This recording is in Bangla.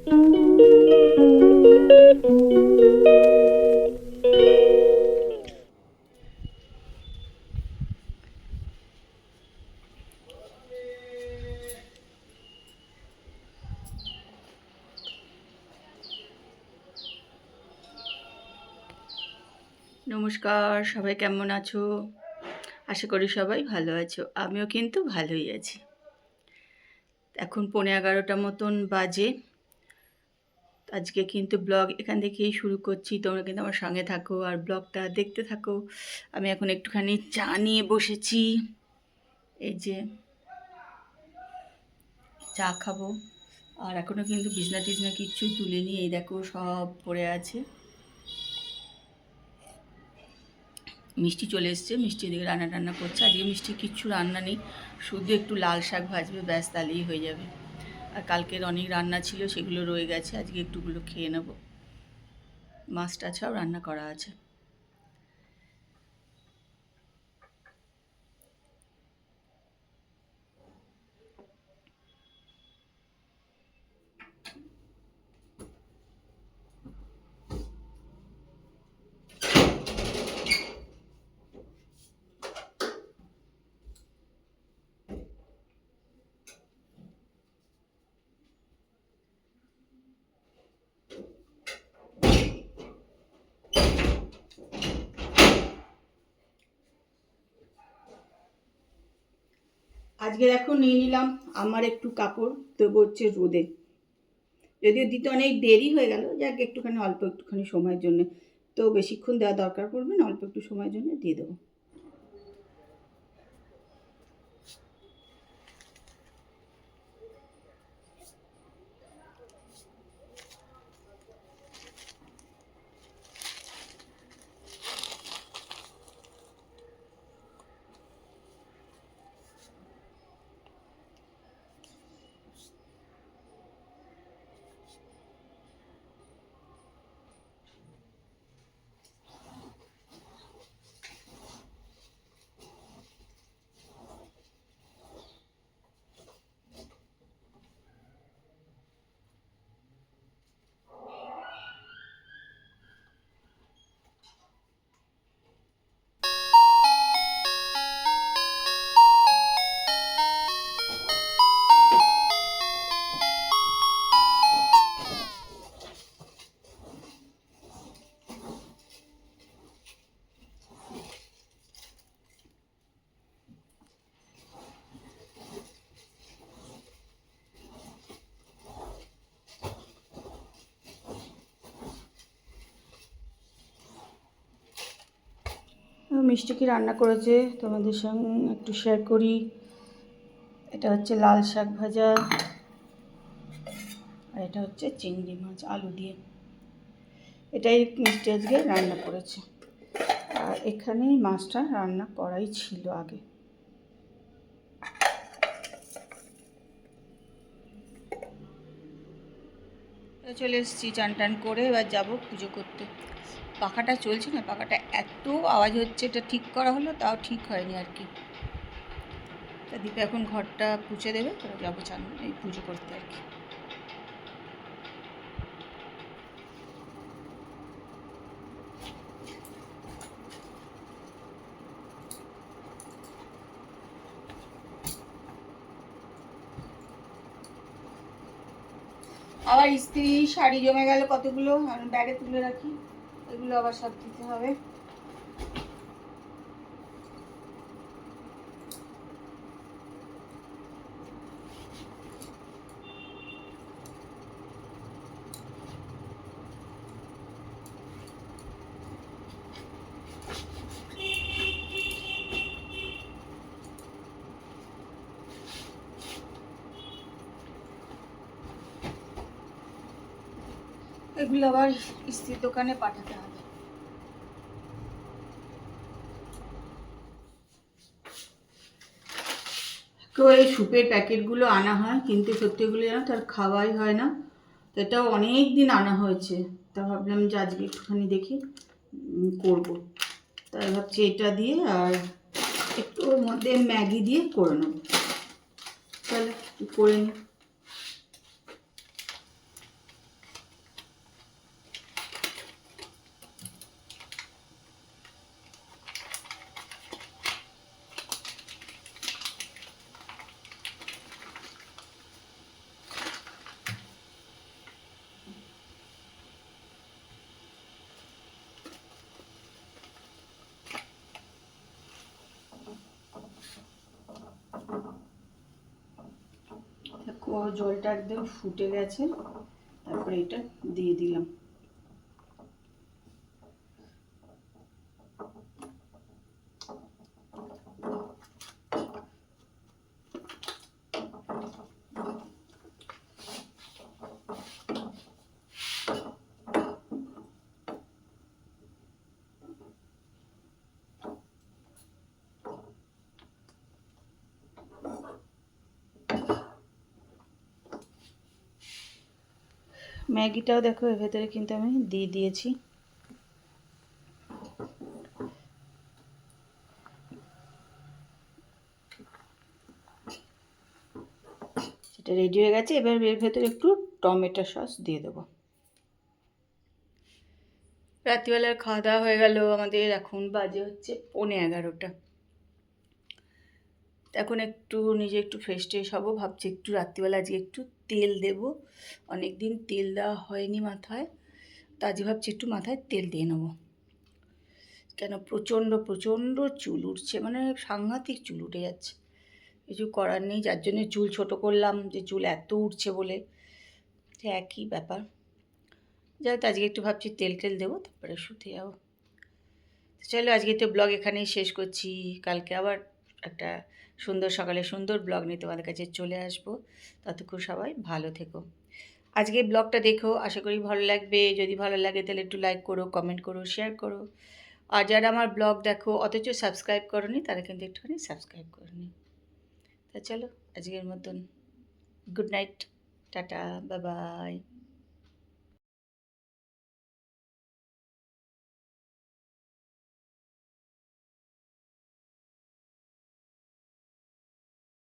নমস্কার, সবাই কেমন আছো? আশা করি সবাই ভালো আছো। আমিও কিন্তু ভালোই আছি। এখন 11:15 মতন বাজে। আজকে কিন্তু ব্লগ এখান থেকেই শুরু করছি। তোমরা কিন্তু আমার সঙ্গে থাকো আর ব্লগটা দেখতে থাকো। আমি এখন একটুখানি চা নিয়ে বসেছি। এই যে চা খাবো। আর এখনও কিন্তু বিছনা টিছনা কিচ্ছু তুলিনি। এই দেখো সব পড়ে আছে। মিষ্টি চলে এসছে, মিষ্টি এদিকে রান্না করছে। আজকে মিষ্টি কিচ্ছু রান্না নেই, শুধু একটু লাল শাক ভাজবে, ব্যাস, তাহলেই হয়ে যাবে। আর কালকের অনেক রান্না ছিল, সেগুলো রয়ে গেছে, আজকে একটুগুলো খেয়ে নেব। মাছ টাছাও রান্না করা আছে। আজকে দেখো নিয়ে নিলাম আমার একটু কাপড়, দেবো হচ্ছে রোদে। যদিও দিতে অনেক দেরি হয়ে গেল, যাক একটুখানি অল্প একটুখানি সময়ের জন্য, তো বেশিক্ষণ দেওয়া দরকার পড়বে না, অল্প একটু সময়ের জন্য দিয়ে দেবো। মিষ্টি কি রান্না করেছে তোমাদের সঙ্গে একটু শেয়ার করি। এটা হচ্ছে লাল শাক ভাজা, আর এটা হচ্ছে চিংড়ি মাছ আলু দিয়ে। এটাই মিষ্টি আজকে রান্না করেছে। আর এখানেই মাছটা রান্না করাই ছিল আগে। চলে এসেছি চান টান করে, এবার যাবো পুজো করতে। পাখাটা চলছে না, পাখাটা এত আওয়াজ হচ্ছে, এটা ঠিক করা হলো তাও ঠিক হয়নি আর কি। তা দীপা এখন ঘরটা পুছে দেবে, তারপর যাবো চান এই পুজো করতে আর কি। আবার ইস্ত্রি শাড়ি জমে গেল কতগুলো, ব্যাগে তুলে রাখি, এগুলো আবার সব দিতে হবে। এগুলো আবার ইস্ত্রির দোকানে পাঠাতে হবে। তো এই স্যুপের প্যাকেটগুলো আনা হয়, কিন্তু সত্যিগুলো যেন তার খাওয়াই হয় না। তো এটাও অনেক দিন আনা হয়েছে, তা ভাবলাম যে আজকে একটুখানি দেখি করবো। তাই ভাবছি এটা দিয়ে আর একটু ওর মধ্যে ম্যাগি দিয়ে করে নেব। তাহলে করে নিই। জলটা একদম ফুটে গেছে, তারপরে এটা দিয়ে দিলাম। ম্যাগিটাও দেখো এর ভেতরে কিন্তু আমি দিয়ে দিয়েছি। সেটা রেডি হয়ে গেছে। এবার এর ভেতরে একটু টমেটো সস দিয়ে দেবো। রাত্রিবেলার খাওয়া দাওয়া হয়ে গেল আমাদের। এখন বাজে হচ্ছে 11:30। এখন একটু নিজে একটু ফ্রেশ ট্রেশ হবো, ভাবছি একটু রাত্রিবেলা আজকে একটু তেল দেব। অনেক দিন তেল দেওয়া হয়নি মাথায়, তো আজকে ভাবছি একটু মাথায় তেল দিয়ে নেবো। কেন প্রচণ্ড প্রচণ্ড চুল উঠছে, মানে সাংঘাতিক চুল উঠে যাচ্ছে। কিছু করার নেই, যার জন্যে চুল ছোট করলাম, যে চুল এত উঠছে বলে। সে একই ব্যাপার। যাই হোক, আজকে একটু ভাবছি তেল টেল দেবো, তারপরে শুতে যাবো। চলো আজকে তো ব্লগ এখানেই শেষ করছি। কালকে আবার একটা সুন্দর সকালে সুন্দর ব্লগ নিয়ে তোমাদের কাছে চলে আসবো। ততক্ষণ সবাই ভালো থেকো। আজকে ব্লগটা দেখো, আশা করি ভালো লাগবে। যদি ভালো লাগে তাহলে একটু লাইক করো, কমেন্ট করো, শেয়ার করো। আর যারা আমার ব্লগ দেখো অথচ সাবস্ক্রাইব করোনি, তারা কিন্তু একটুখানি সাবস্ক্রাইব করে নিই। তা চলো আজকের মতন good night, tata, bye bye.